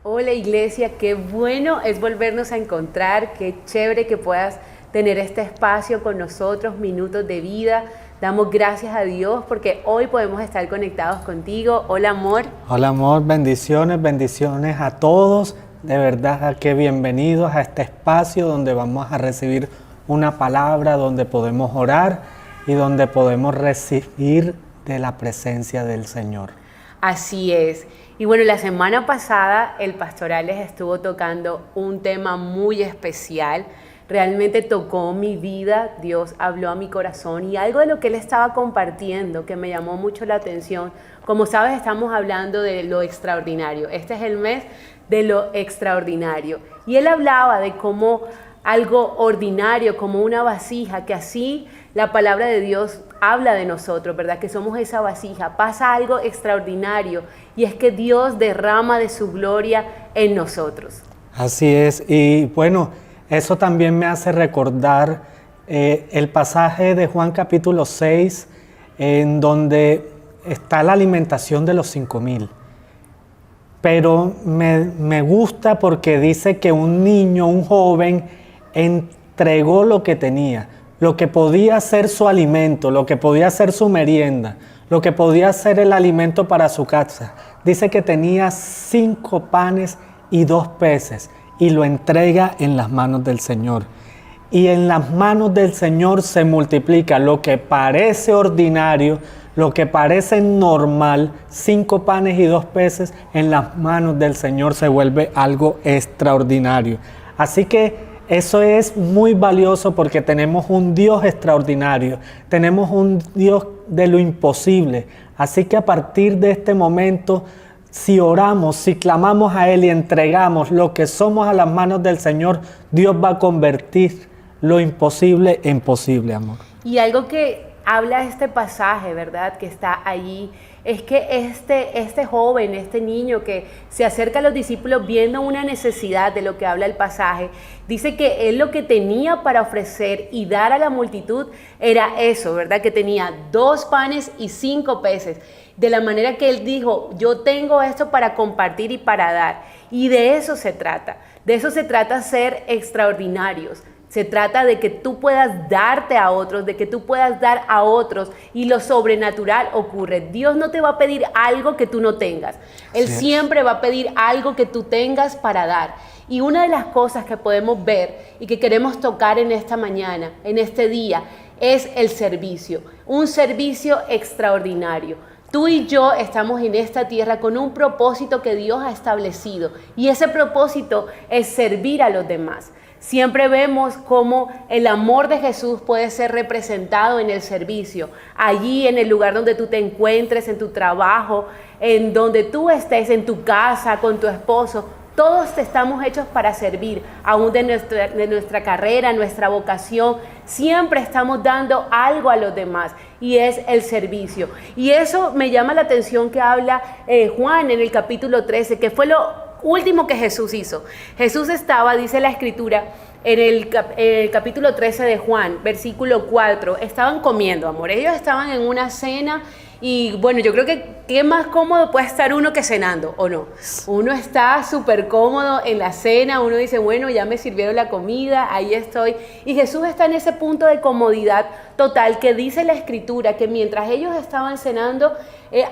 Hola iglesia, qué bueno es volvernos a encontrar, qué chévere que puedas tener este espacio con nosotros, minutos de vida. Damos gracias a Dios porque hoy podemos estar conectados contigo. Hola amor. Hola amor, bendiciones, bendiciones a todos. De verdad que bienvenidos a este espacio donde vamos a recibir una palabra, donde podemos orar y donde podemos recibir de la presencia del Señor. Así es. Y bueno, la semana pasada el pastoral les estuvo tocando un tema muy especial. Realmente tocó mi vida, Dios habló a mi corazón y algo de lo que él estaba compartiendo que me llamó mucho la atención. Como sabes, estamos hablando de lo extraordinario. Este es el mes de lo extraordinario. Y él hablaba de cómo algo ordinario, como una vasija, que así la palabra de Dios habla de nosotros, ¿verdad? Que somos esa vasija. Pasa algo extraordinario y es que Dios derrama de su gloria en nosotros. Así es, y bueno, eso también me hace recordar el pasaje de Juan capítulo 6, en donde está la alimentación de los 5,000. Pero me gusta porque dice que un niño, un joven, entregó lo que tenía, lo que podía ser su alimento, lo que podía ser su merienda, lo que podía ser el alimento para su casa. Dice que tenía 5 panes y 2 peces y lo entrega en las manos del Señor. Y en las manos del Señor se multiplica lo que parece ordinario, lo que parece normal, 5 panes y 2 peces, en las manos del Señor se vuelve algo extraordinario. Así que eso es muy valioso porque tenemos un Dios extraordinario, tenemos un Dios de lo imposible. Así que a partir de este momento, si oramos, si clamamos a Él y entregamos lo que somos a las manos del Señor, Dios va a convertir lo imposible en posible, amor. Y algo que habla este pasaje, ¿verdad? Que está allí, es que este joven, este niño que se acerca a los discípulos viendo una necesidad de lo que habla el pasaje, dice que él lo que tenía para ofrecer y dar a la multitud era eso, ¿verdad? Que tenía 2 panes y 5 peces. De la manera que él dijo, yo tengo esto para compartir y para dar. Y de eso se trata. De eso se trata ser extraordinarios. Se trata de que tú puedas darte a otros, de que tú puedas dar a otros y lo sobrenatural ocurre. Dios no te va a pedir algo que tú no tengas. Él siempre va a pedir algo que tú tengas para dar. Y una de las cosas que podemos ver y que queremos tocar en esta mañana, en este día, es el servicio. Un servicio extraordinario. Tú y yo estamos en esta tierra con un propósito que Dios ha establecido y ese propósito es servir a los demás. Siempre vemos cómo el amor de Jesús puede ser representado en el servicio, allí en el lugar donde tú te encuentres, en tu trabajo, en donde tú estés, en tu casa, con tu esposo. Todos estamos hechos para servir, aún de nuestra carrera, nuestra vocación. Siempre estamos dando algo a los demás y es el servicio. Y eso me llama la atención que habla Juan en el capítulo 13, que fue lo último que Jesús hizo. Jesús estaba, dice la escritura, en el capítulo 13 de Juan, versículo 4, estaban comiendo, amor. Ellos estaban en una cena y bueno, yo creo que qué más cómodo puede estar uno que cenando, ¿o no? Uno está súper cómodo en la cena, uno dice, bueno, ya me sirvieron la comida, ahí estoy. Y Jesús está en ese punto de comodidad total que dice la escritura que mientras ellos estaban cenando,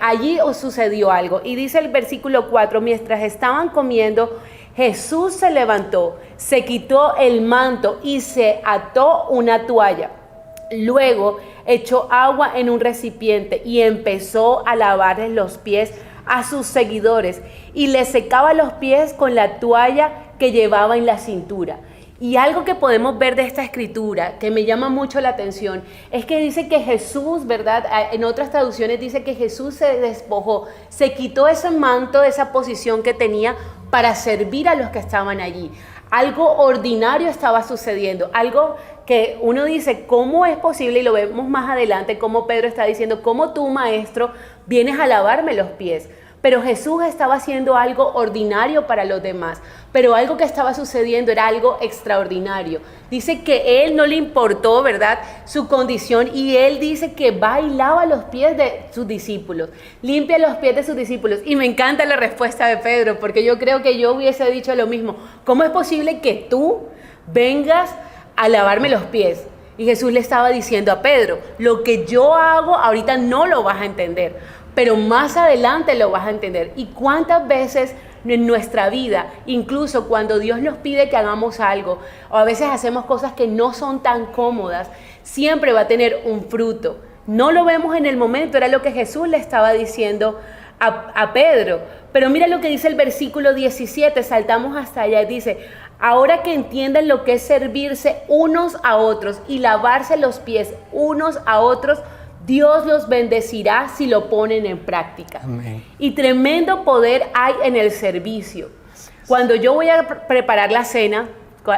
allí sucedió algo. Y dice el versículo 4, mientras estaban comiendo, Jesús se levantó, se quitó el manto y se ató una toalla. Luego echó agua en un recipiente y empezó a lavarles los pies a sus seguidores y les secaba los pies con la toalla que llevaba en la cintura. Y algo que podemos ver de esta escritura que me llama mucho la atención es que dice que Jesús, ¿verdad? En otras traducciones dice que Jesús se despojó, se quitó ese manto, esa posición que tenía para servir a los que estaban allí. Algo ordinario estaba sucediendo, algo que uno dice, ¿cómo es posible? Y lo vemos más adelante, como Pedro está diciendo, ¿cómo tú, maestro, vienes a lavarme los pies? pero Jesús estaba haciendo algo ordinario para los demás, pero algo que estaba sucediendo era algo extraordinario. Dice que él no le importó, ¿verdad?, su condición, y él dice que va y lava los pies de sus discípulos, limpia los pies de sus discípulos. Y me encanta la respuesta de Pedro, porque yo creo que yo hubiese dicho lo mismo. ¿Cómo es posible que tú vengas a lavarme los pies? Y Jesús le estaba diciendo a Pedro, lo que yo hago ahorita no lo vas a entender, pero más adelante lo vas a entender. ¿Y cuántas veces en nuestra vida, incluso cuando Dios nos pide que hagamos algo, o a veces hacemos cosas que no son tan cómodas, siempre va a tener un fruto? No lo vemos en el momento, era lo que Jesús le estaba diciendo a Pedro. Pero mira lo que dice el versículo 17, saltamos hasta allá, dice: ahora que entienden lo que es servirse unos a otros y lavarse los pies unos a otros, Dios los bendecirá si lo ponen en práctica. Amén. Y tremendo poder hay en el servicio. Cuando yo voy a preparar la cena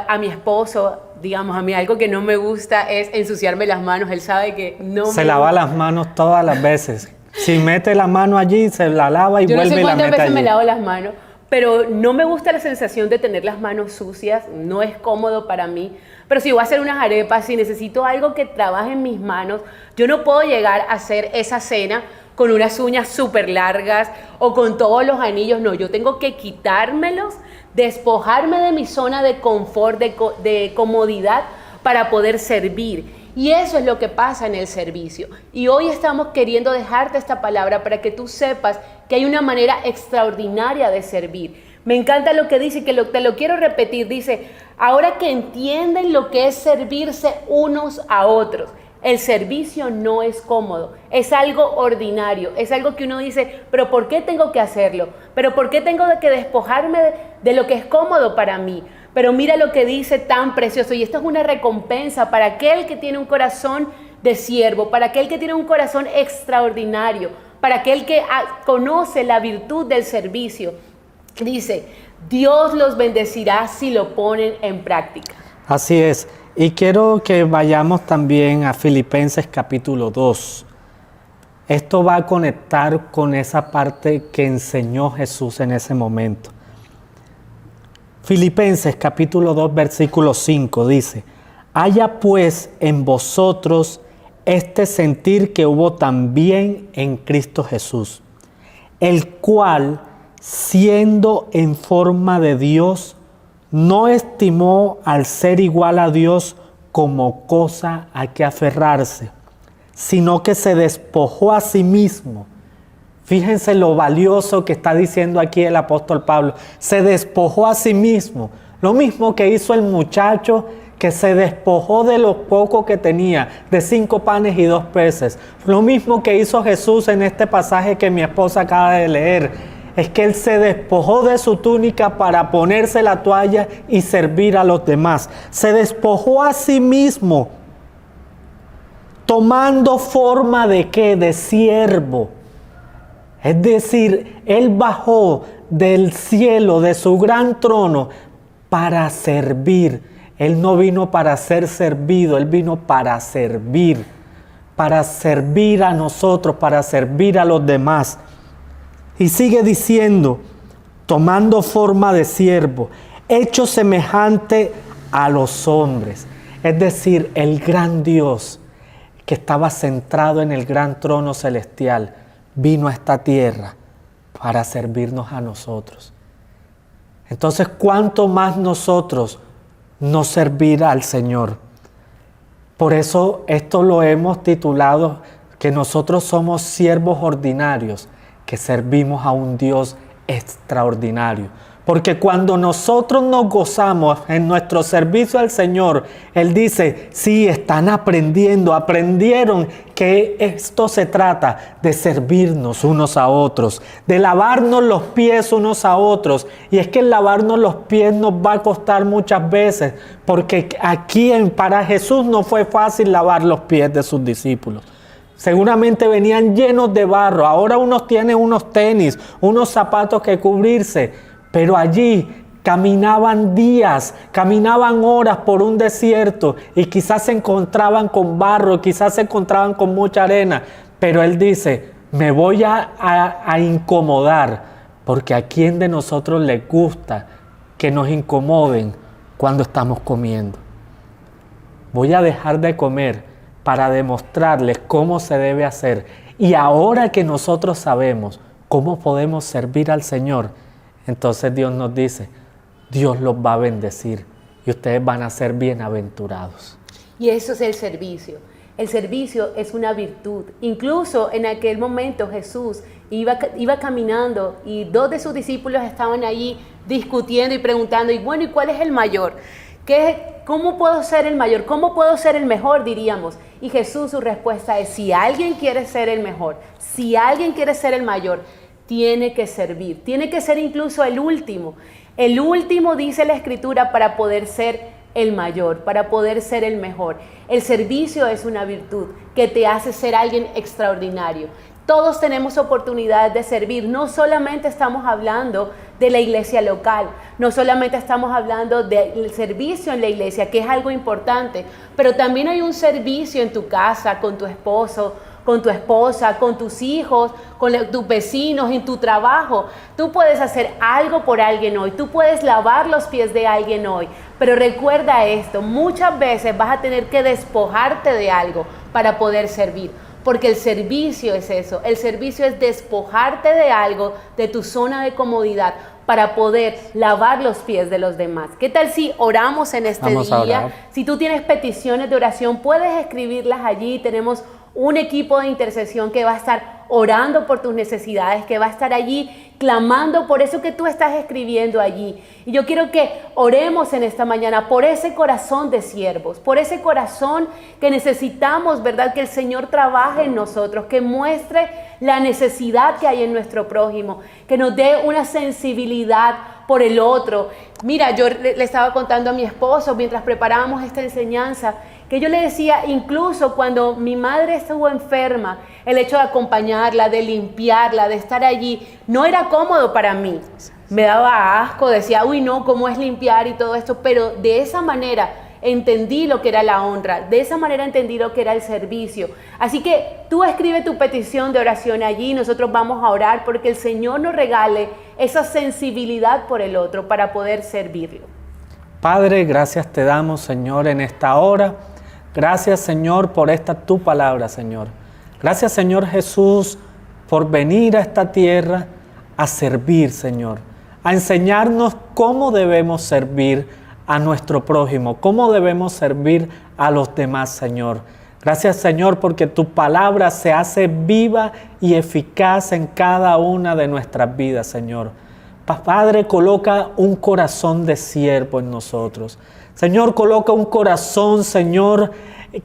a mi esposo, digamos, a mí algo que no me gusta es ensuciarme las manos. Él sabe que no se lava las manos todas las veces. Si mete la mano allí, se la lava y vuelve y la mete allí. Yo no sé cuántas veces me lavo las manos, pero no me gusta la sensación de tener las manos sucias, no es cómodo para mí. Pero si voy a hacer unas arepas, si necesito algo que trabaje en mis manos, yo no puedo llegar a hacer esa cena con unas uñas súper largas o con todos los anillos. No, yo tengo que quitármelos, despojarme de mi zona de confort, de comodidad para poder servir. Y eso es lo que pasa en el servicio. Y hoy estamos queriendo dejarte esta palabra para que tú sepas que hay una manera extraordinaria de servir. Me encanta lo que dice, que te lo quiero repetir. Dice, ahora que entienden lo que es servirse unos a otros. El servicio no es cómodo, es algo ordinario, es algo que uno dice, pero ¿por qué tengo que hacerlo? ¿Pero por qué tengo que despojarme de lo que es cómodo para mí? Pero mira lo que dice tan precioso, y esto es una recompensa para aquel que tiene un corazón de siervo, para aquel que tiene un corazón extraordinario, para aquel que conoce la virtud del servicio. Dice, Dios los bendecirá si lo ponen en práctica. Así es. Y quiero que vayamos también a Filipenses capítulo 2. Esto va a conectar con esa parte que enseñó Jesús en ese momento. Filipenses capítulo 2 versículo 5 dice: haya pues en vosotros este sentir que hubo también en Cristo Jesús, el cual, siendo en forma de Dios, no estimó al ser igual a Dios como cosa a que aferrarse, sino que se despojó a sí mismo. Fíjense lo valioso que está diciendo aquí el apóstol Pablo. Se despojó a sí mismo. Lo mismo que hizo el muchacho que se despojó de lo poco que tenía, de 5 panes y 2 peces. Lo mismo que hizo Jesús en este pasaje que mi esposa acaba de leer. Es que Él se despojó de su túnica para ponerse la toalla y servir a los demás. Se despojó a sí mismo, tomando forma ¿de qué? De siervo. Es decir, Él bajó del cielo, de su gran trono, para servir. Él no vino para ser servido, Él vino para servir a nosotros, para servir a los demás. Y sigue diciendo, tomando forma de siervo, hecho semejante a los hombres. Es decir, el gran Dios que estaba centrado en el gran trono celestial, vino a esta tierra para servirnos a nosotros. Entonces, ¿cuánto más nosotros no servir al Señor? Por eso esto lo hemos titulado que nosotros somos siervos ordinarios, que servimos a un Dios extraordinario. Porque cuando nosotros nos gozamos en nuestro servicio al Señor, Él dice, sí, aprendieron que esto se trata de servirnos unos a otros, de lavarnos los pies unos a otros. Y es que el lavarnos los pies nos va a costar muchas veces, porque aquí para Jesús no fue fácil lavar los pies de sus discípulos. Seguramente venían llenos de barro. Ahora unos tienen unos tenis, unos zapatos que cubrirse. Pero allí caminaban días, caminaban horas por un desierto y quizás se encontraban con barro, quizás se encontraban con mucha arena. Pero Él dice, Me voy a incomodar, porque a quién de nosotros le gusta que nos incomoden cuando estamos comiendo. Voy a dejar de comer para demostrarles cómo se debe hacer. Y ahora que nosotros sabemos cómo podemos servir al Señor, entonces Dios nos dice, Dios los va a bendecir y ustedes van a ser bienaventurados. Y eso es el servicio. El servicio es una virtud. Incluso en aquel momento Jesús iba caminando y 2 de sus discípulos estaban allí discutiendo y preguntando, y bueno, ¿y cuál es el mayor? ¿Cómo puedo ser el mayor? ¿Cómo puedo ser el mejor, diríamos? Y Jesús, su respuesta es, si alguien quiere ser el mejor, si alguien quiere ser el mayor, tiene que servir, tiene que ser incluso el último. El último, dice la Escritura, para poder ser el mayor, para poder ser el mejor. El servicio es una virtud que te hace ser alguien extraordinario. Todos tenemos oportunidades de servir. No solamente estamos hablando de la iglesia local, no solamente estamos hablando del servicio en la iglesia, que es algo importante, pero también hay un servicio en tu casa, con tu esposo, con tu esposa, con tus hijos, con tus vecinos, en tu trabajo. Tú puedes hacer algo por alguien hoy, tú puedes lavar los pies de alguien hoy, pero recuerda esto, muchas veces vas a tener que despojarte de algo para poder servir, porque el servicio es eso, el servicio es despojarte de algo, de tu zona de comodidad, para poder lavar los pies de los demás. ¿Qué tal si oramos en este día? Si tú tienes peticiones de oración, puedes escribirlas allí. Tenemos un equipo de intercesión que va a estar orando por tus necesidades, que va a estar allí clamando por eso que tú estás escribiendo allí. Y yo quiero que oremos en esta mañana por ese corazón de siervos, por ese corazón que necesitamos, ¿verdad? Que el Señor trabaje en nosotros, que muestre la necesidad que hay en nuestro prójimo, que nos dé una sensibilidad por el otro. Mira, yo le estaba contando a mi esposo mientras preparábamos esta enseñanza, que yo le decía, incluso cuando mi madre estuvo enferma, el hecho de acompañarla, de limpiarla, de estar allí, no era cómodo para mí. Me daba asco, decía, uy, no, ¿cómo es limpiar y todo esto? Pero de esa manera entendí lo que era la honra, de esa manera entendí lo que era el servicio. Así que tú escribe tu petición de oración allí, nosotros vamos a orar porque el Señor nos regale esa sensibilidad por el otro para poder servirlo. Padre, gracias te damos, Señor, en esta hora. Gracias, Señor, por esta tu palabra, Señor. Gracias, Señor Jesús, por venir a esta tierra a servir, Señor, a enseñarnos cómo debemos servir a nuestro prójimo, cómo debemos servir a los demás, Señor. Gracias, Señor, porque tu palabra se hace viva y eficaz en cada una de nuestras vidas, Señor. Padre, coloca un corazón de siervo en nosotros. Señor, coloca un corazón, Señor,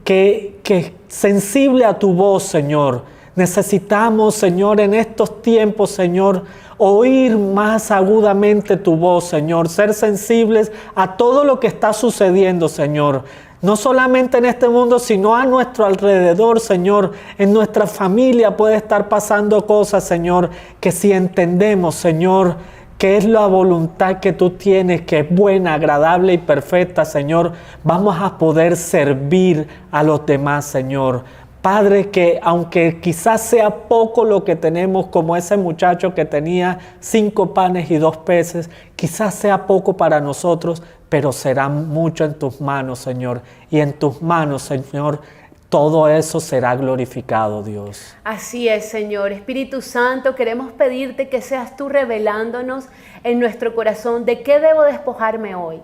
que sensible a tu voz, Señor. Necesitamos, Señor, en estos tiempos, Señor, oír más agudamente tu voz, Señor. Ser sensibles a todo lo que está sucediendo, Señor. No solamente en este mundo, sino a nuestro alrededor, Señor. En nuestra familia puede estar pasando cosas, Señor, que si entendemos, Señor, que es la voluntad que tú tienes, que es buena, agradable y perfecta, Señor, vamos a poder servir a los demás, Señor. Padre, que aunque quizás sea poco lo que tenemos, como ese muchacho que tenía 5 panes y 2 peces, quizás sea poco para nosotros, pero será mucho en tus manos, Señor. Y en tus manos, Señor, todo eso será glorificado, Dios. Así es, Señor. Espíritu Santo, queremos pedirte que seas tú revelándonos en nuestro corazón de qué debo despojarme hoy.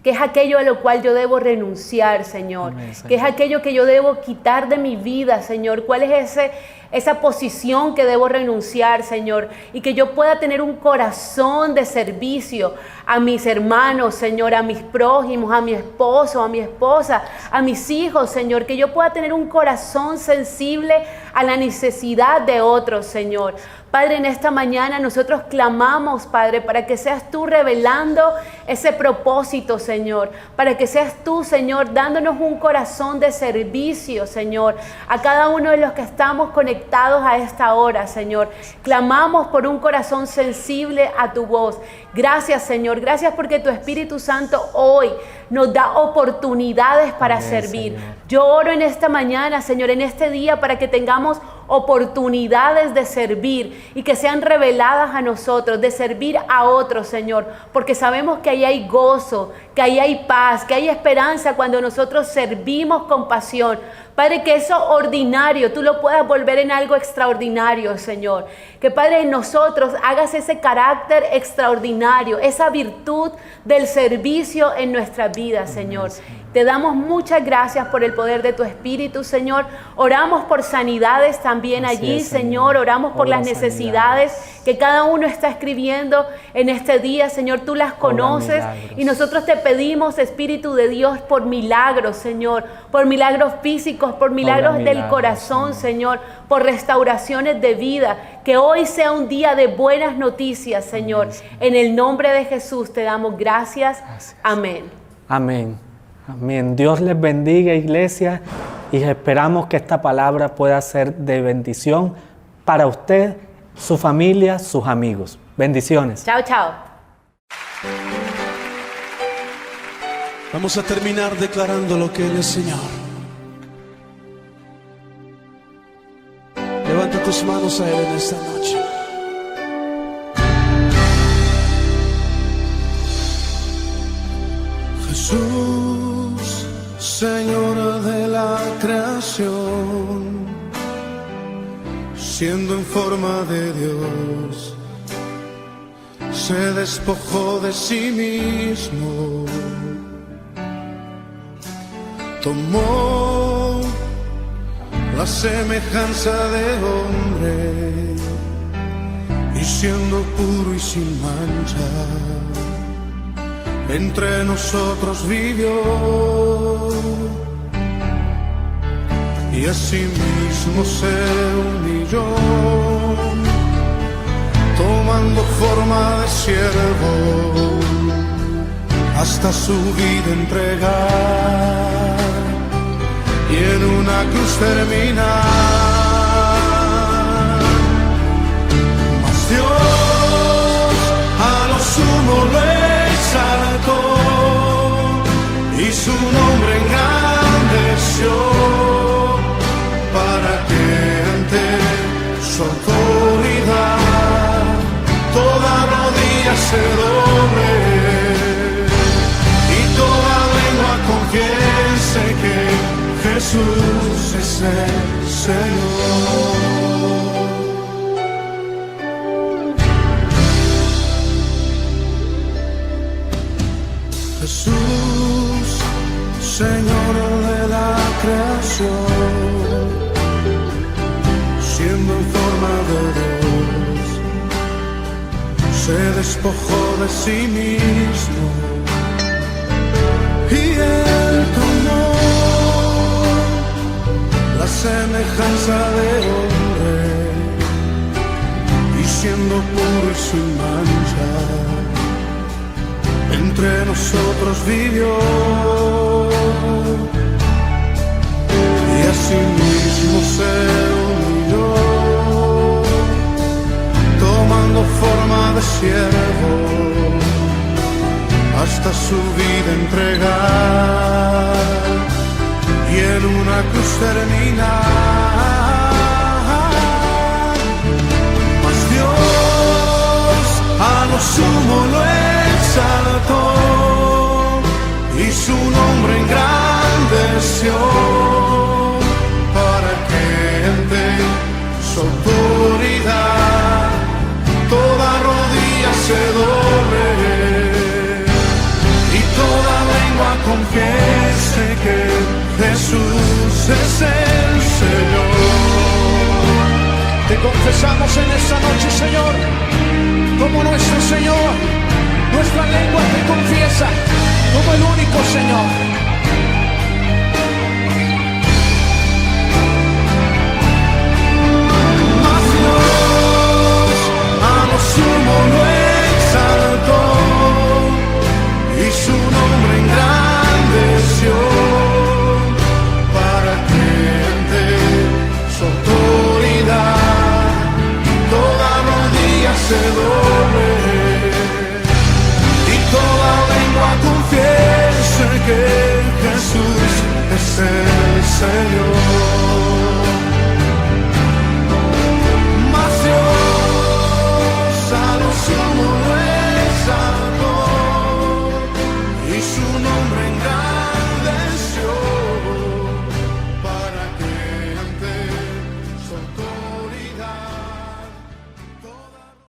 ¿Qué es aquello a lo cual yo debo renunciar, Señor? Amén, Señor. ¿Qué es aquello que yo debo quitar de mi vida, Señor? ¿Cuál es esa posición que debo renunciar, Señor? Y que yo pueda tener un corazón de servicio a mis hermanos, Señor, a mis prójimos, a mi esposo, a mi esposa, a mis hijos, Señor. Que yo pueda tener un corazón sensible a la necesidad de otros, Señor. Padre, en esta mañana nosotros clamamos, Padre, para que seas tú revelando ese propósito, Señor. Para que seas tú, Señor, dándonos un corazón de servicio, Señor, a cada uno de los que estamos conectados a esta hora, Señor. Clamamos por un corazón sensible a tu voz. Gracias, Señor. Gracias porque tu Espíritu Santo hoy nos da oportunidades para servir. Señor. Yo oro en esta mañana, Señor, en este día, para que tengamos oportunidades de servir y que sean reveladas a nosotros, de servir a otros, Señor, porque sabemos que ahí hay gozo, que ahí hay paz, que hay esperanza cuando nosotros servimos con pasión. Padre, que eso ordinario tú lo puedas volver en algo extraordinario, Señor. Que, Padre, en nosotros hagas ese carácter extraordinario, esa virtud del servicio en nuestras vidas, Señor. Te damos muchas gracias por el poder de tu Espíritu, Señor. Oramos por sanidades también allí, Señor. Oramos por las necesidades que cada uno está escribiendo en este día, Señor. Tú las conoces y nosotros te pedimos, Espíritu de Dios, por milagros, Señor. Por milagros físicos, por milagros del corazón, Señor. Por restauraciones de vida. Que hoy sea un día de buenas noticias, Señor. En el nombre de Jesús te damos gracias. Amén. Amén. Amén. Dios les bendiga, iglesia, y esperamos que esta palabra pueda ser de bendición para usted, su familia, sus amigos. Bendiciones. Chao, chao. Vamos a terminar declarando lo que Él es Señor. Levanta tus manos a Él en esta noche. Jesús, Señor de la creación, siendo en forma de Dios, se despojó de sí mismo, tomó la semejanza de hombre y siendo puro y sin mancha, entre nosotros vivió, y asimismo se humilló, tomando forma de siervo, hasta su vida entregar, y en una cruz terminar. Mas Dios a lo sumo lo exaltó, y su nombre engrandeció, para que ante su autoridad toda rodilla se doble y toda lengua confiese que Jesús es el Señor. Jesús, Señor de la creación, siendo en forma de Dios, se despojó de sí mismo, y Él tomó la semejanza de hombre, y siendo puro y sin mancha, entre nosotros vivió, y asimismo se humilló, tomando forma de siervo, hasta su vida entregar, y en una cruz terminar. Mas Dios a lo sumo lo exaltó, y su nombre engrandeció, para que ante su autoridad toda rodilla se doble y toda lengua confiese que Jesús es el Señor. Te confesamos en esta noche, Señor, como nuestro Señor. Nuestra lengua te confiesa como el único Señor.